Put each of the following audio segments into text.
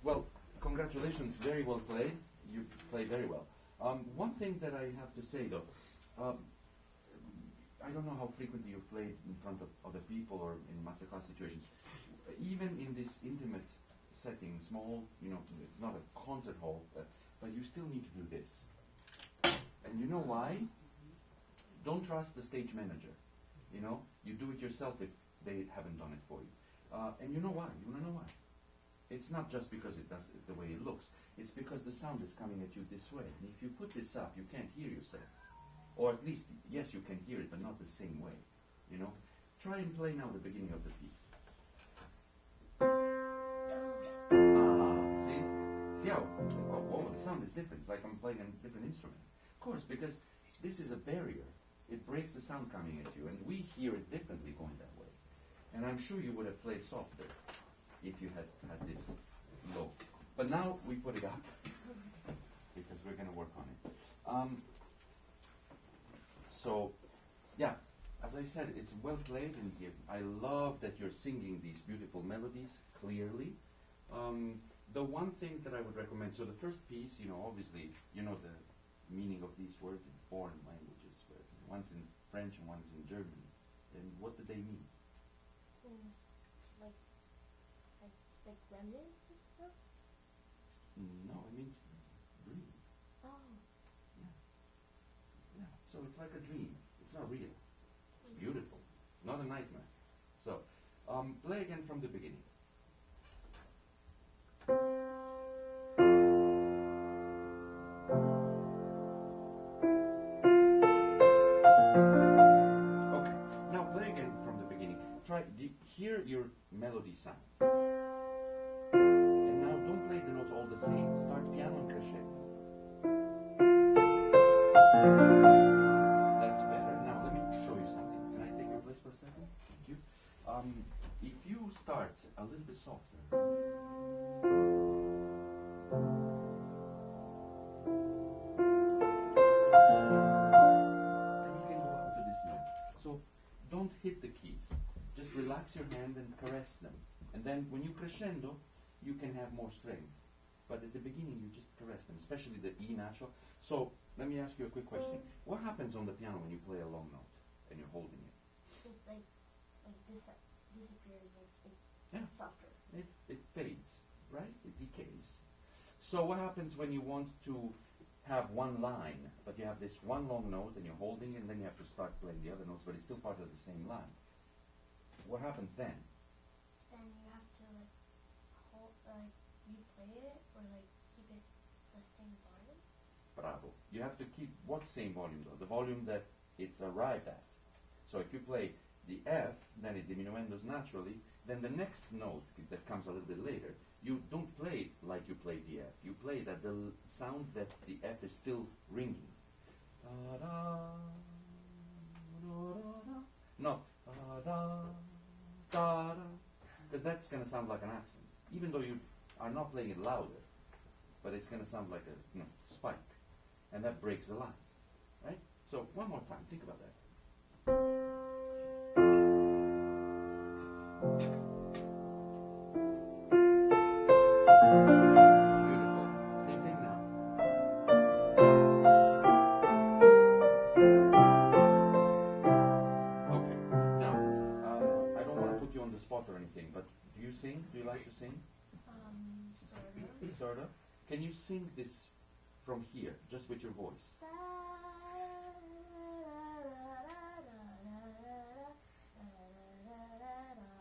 Well, congratulations, very well played. You played very well. One thing that I have to say though, I don't know how frequently you've played in front of other people or in masterclass situations. Even in this intimate setting, small, it's not a concert hall, but you still need to do this. And you know why? Don't trust the stage manager. You do it yourself if they haven't done it for you. And you know why? You wanna know why? It's not just because it does it the way it looks. It's because the sound is coming at you this way. And if you put this up, you can't hear yourself. Or at least, yes, you can hear it, but not the same way. Try and play now the beginning of the piece. See? See how? Oh, the sound is different. It's like I'm playing a different instrument. Of course, because this is a barrier. It breaks the sound coming at you, and we hear it differently going that way. And I'm sure you would have played softer if you had this low. But now we put it up because we're going to work on it. So, yeah, as I said, it's well played, and I love that you're singing these beautiful melodies clearly. The one thing that I would recommend, so the first piece, obviously, the meaning of these words in foreign languages, where one's in French and one's in German. And what do they mean? Like remnants and stuff? No, it means dream. Oh. Yeah. So it's like a dream. It's not real. It's beautiful. Not a nightmare. So, play again from the beginning. Okay. Now play again from the beginning. Try hear your melody sound. And now don't play the notes all the same. Start piano and crescendo. That's better. Now let me show you something. Can I take your place for a second? Thank you. If you start a little bit softer. Then you can go up to this note. So don't hit the keys. Just relax your hand and caress them. And then when you crescendo, you can have more strength. But at the beginning, you just caress them, especially the E natural. So let me ask you a quick question. What happens on the piano when you play a long note and you're holding it? It disappears, Yeah. it's softer. It fades, right? It decays. So what happens when you want to have one line, but you have this one long note and you're holding it, and then you have to start playing the other notes, but it's still part of the same line? What happens then? Then you have to hold, you play it or keep it the same volume. Bravo. You have to keep what same volume though? The volume that it's arrived at. So if you play the F, then it diminuendos naturally, then the next note that comes a little bit later, you don't play it like you play the F. You play that the sound that the F is still ringing. No. Because that's going to sound like an accent, even though you are not playing it louder, but it's going to sound like a spike, and that breaks the line, right? So one more time, think about that. Beautiful. Same thing now. Okay. Now, I don't want to put you on the spot or anything, but do you sing? Do you like to sing? Sort of. Sort of. Can you sing this from here, just with your voice?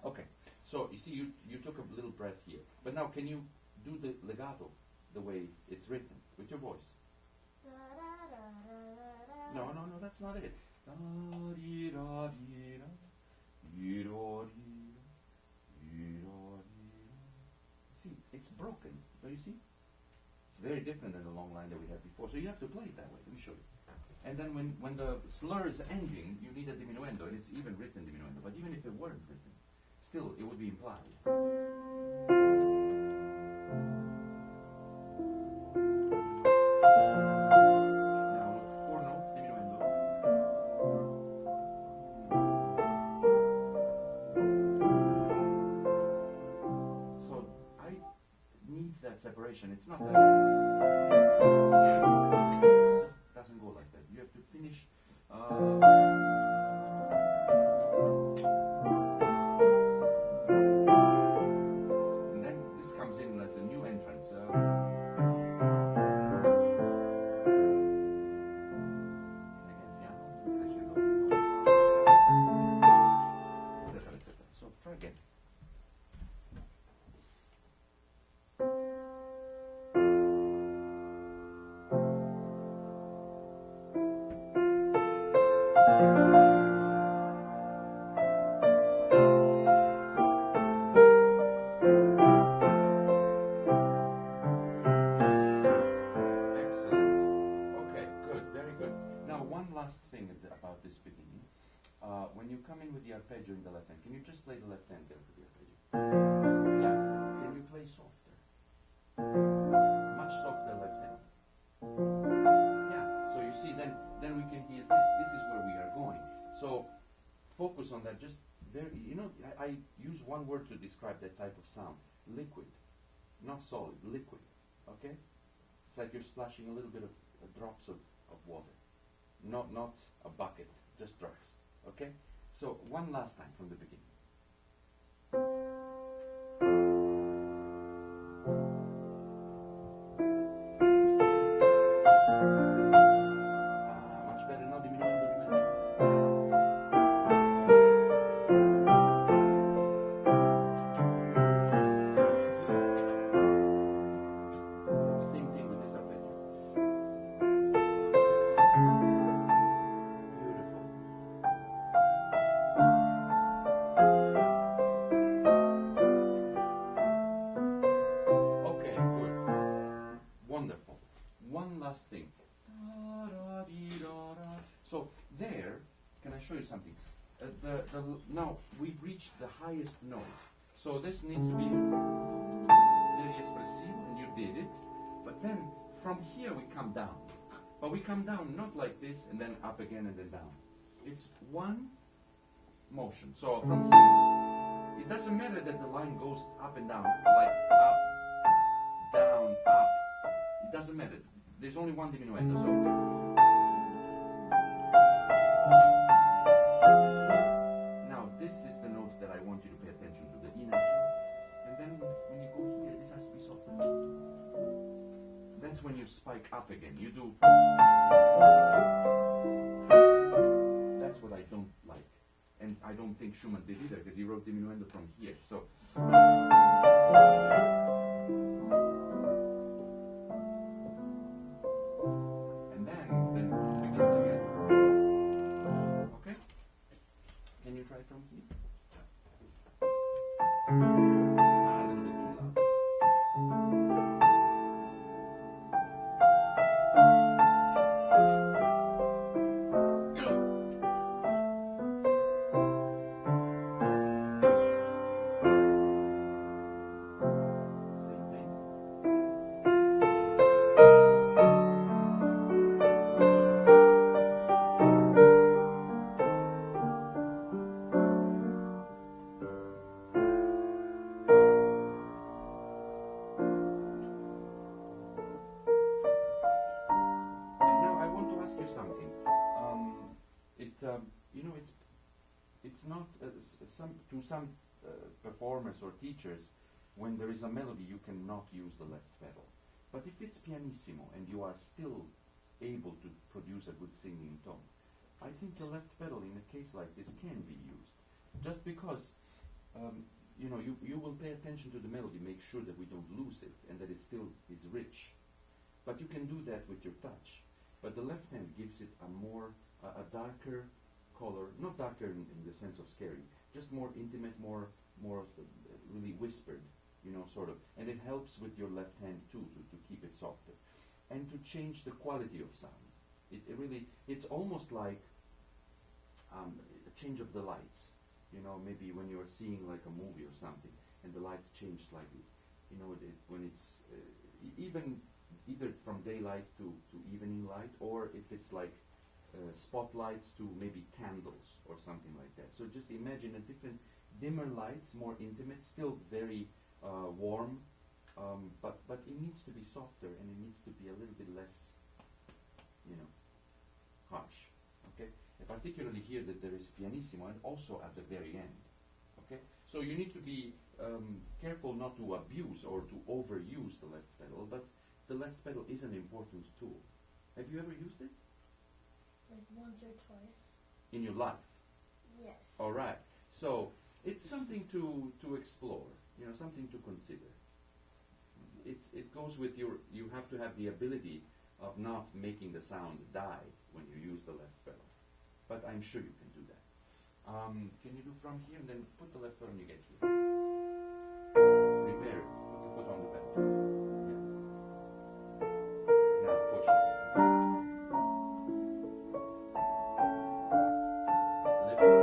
Okay. So you see, you took a little breath here, but now can you do the legato the way it's written with your voice? No, that's not it. See, it's broken. Do you see? It's very different than the long line that we had before. So you have to play it that way. Let me show you. And then when the slur is ending, you need a diminuendo, and it's even written diminuendo. But even if it weren't written, still it would be implied. Now, 4 notes, diminuendo. So it's not that. Just doesn't go like that. You have to finish. And then this comes in as a new entrance. Again, piano, crescendo, etc., etc. So try again. About this beginning. When you come in with the arpeggio in the left hand, can you just play the left hand there for the arpeggio? Yeah. Can you play softer? Much softer left hand. Yeah. So you see, then we can hear this. This is where we are going. So focus on that. Just very, I use one word to describe that type of sound: liquid, not solid. Liquid. Okay. It's like you're splashing a little bit of drops of water. Not a bucket, just drops. Okay? So one last time from the beginning. Much better now, diminuendo. Same thing with this arpeggio. So there, can I show you something? Now we've reached the highest note. So this needs to be very expressive, and you did it. But then from here we come down. But we come down not like this and then up again and then down. It's one motion. So from here, it doesn't matter that the line goes up and down, like up, down, up. It doesn't matter. There's only one diminuendo. So now this is the note that I want you to pay attention to, the E natural. And then when you go here, this has to be softer. That's when you spike up again. You do. That's what I don't like. And I don't think Schumann did either, because he wrote diminuendo from here. So and then begins again. Okay? Can you try from here? A little bit too loud. Same thing. And now I want to ask you something. It's not some performers or teachers. When there is a melody, you cannot use the left pedal. But if it's pianissimo and you are still able to produce a good singing tone, I think the left pedal in a case like this can be used. Just because you will pay attention to the melody, make sure that we don't lose it and that it still is rich. But you can do that with your touch. But the left hand gives it a darker color, not darker in the sense of scary, just more intimate, more really whispered, sort of. And it helps with your left hand too, to keep it softer. And to change the quality of sound. It's almost like a change of the lights. Maybe when you're seeing like a movie or something, and the lights change slightly. When it's either from daylight to evening light, or if it's like spotlights to maybe candles or something like that. So just imagine a different dimmer lights, more intimate, still very warm, but it needs to be softer and it needs to be a little bit less, you know, harsh. Okay, and particularly here that there is pianissimo and also at the very end. Okay, so you need to be careful not to abuse or to overuse the left pedal, but the left pedal is an important tool. Have you ever used it? Like once or twice. In your life? Yes. All right. So it's something to explore, you know, something to consider. It goes with you have to have the ability of not making the sound die when you use the left pedal. But I'm sure you can do that. Can you do from here and then put the left foot when you get here? Prepare it. Put the foot on the pedal. Yeah. Now push it. Lift it.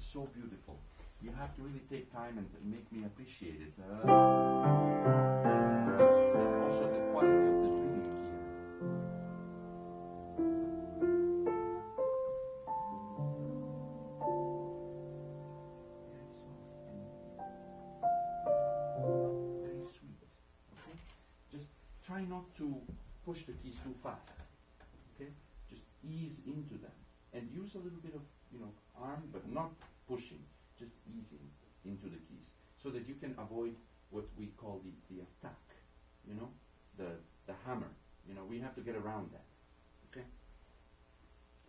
So beautiful. You have to really take time and make me appreciate it. And also the quality of the dreaming here. Very sweet. Okay? Just try not to push the keys too fast. Okay? Just ease into them and use a little bit of, you know, arm, but not pushing, just easing into the keys, so that you can avoid what we call the attack, you know, the hammer. You know, we have to get around that. Okay?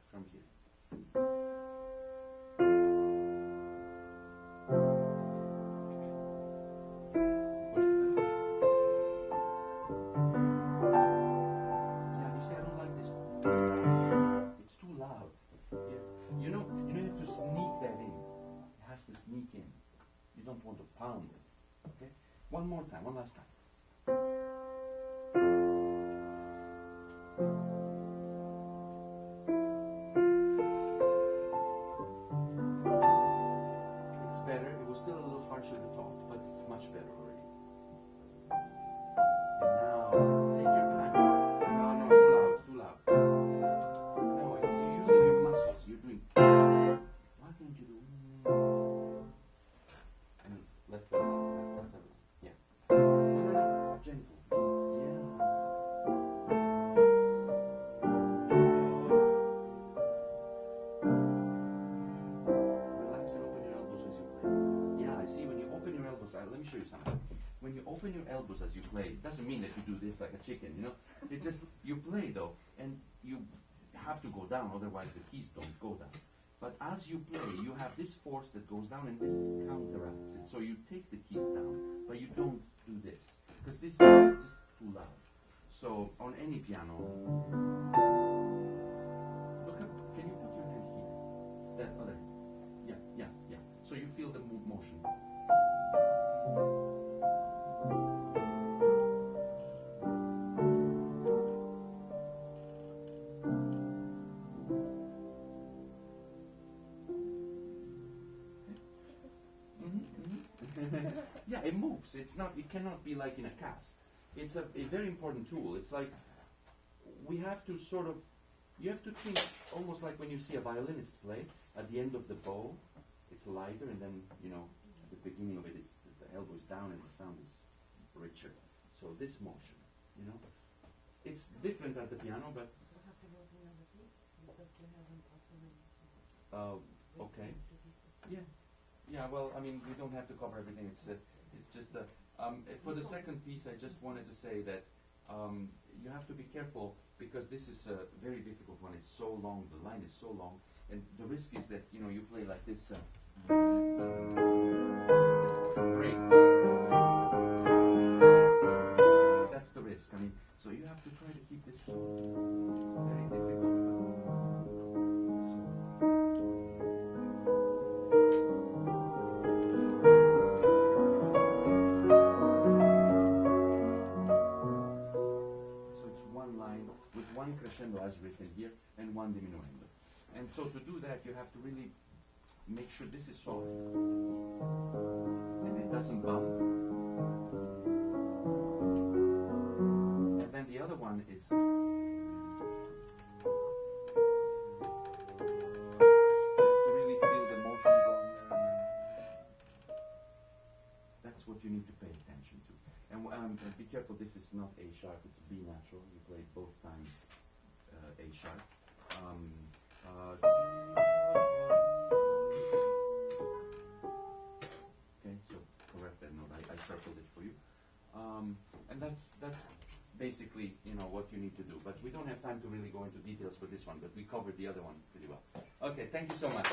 From here. Push the pedal. Yeah, you see, I don't like this. It's too loud. Yeah. You know, you have to sneak that in. It has to sneak in. You don't want to pound it. Okay? One more time, one last time. It's better. It was still a little harsher at the top, but it's much better already. And now, take your time. No, too loud. No, it's, you're using your muscles. You're doing. Why can't you do? And left pedal. Yeah. No, gentle. Yeah. Relax and open your elbows as you play. Yeah, I see. When you open your elbows, let me show you something. When you open your elbows as you play, it doesn't mean that you do this like a chicken, you know. It just you play though, and you have to go down, otherwise the keys don't go down. But as you play, you have this force that goes down, and this counteracts it. So you take the keys down, but you don't do this, because this is just too loud. So on any piano, look up. Can you put your hand here? That other. Yeah. So you feel the motion. Yeah, it moves. It's not. It cannot be like in a cast. It's a very important tool. It's like we have to sort of. You have to think almost like when you see a violinist play. At the end of the bow, it's lighter, and then at the beginning of it is the elbow is down and the sound is richer. So this motion, it's different at the piano, but. Okay. Yeah. Well, I mean, we don't have to cover everything. It's just for the second piece, I just wanted to say that you have to be careful because this is a very difficult one. It's so long. The line is so long, And the risk is that, you know, you play like this break. That's the risk. I mean, so you have to try to keep this soft. It's very difficult. So it's one line with one crescendo as written here and one diminuendo. And so to do that, you have to really make sure this is soft and it doesn't bump. And then the other one is to really feel the motion going there. That's what you need to pay attention to. And be careful, this is not A sharp, it's B natural. You play it both times A sharp. Okay, so correct that note. I circled it for you. And that's basically, you know, what you need to do. But we don't have time to really go into details for this one, but we covered the other one pretty well. Okay, thank you so much.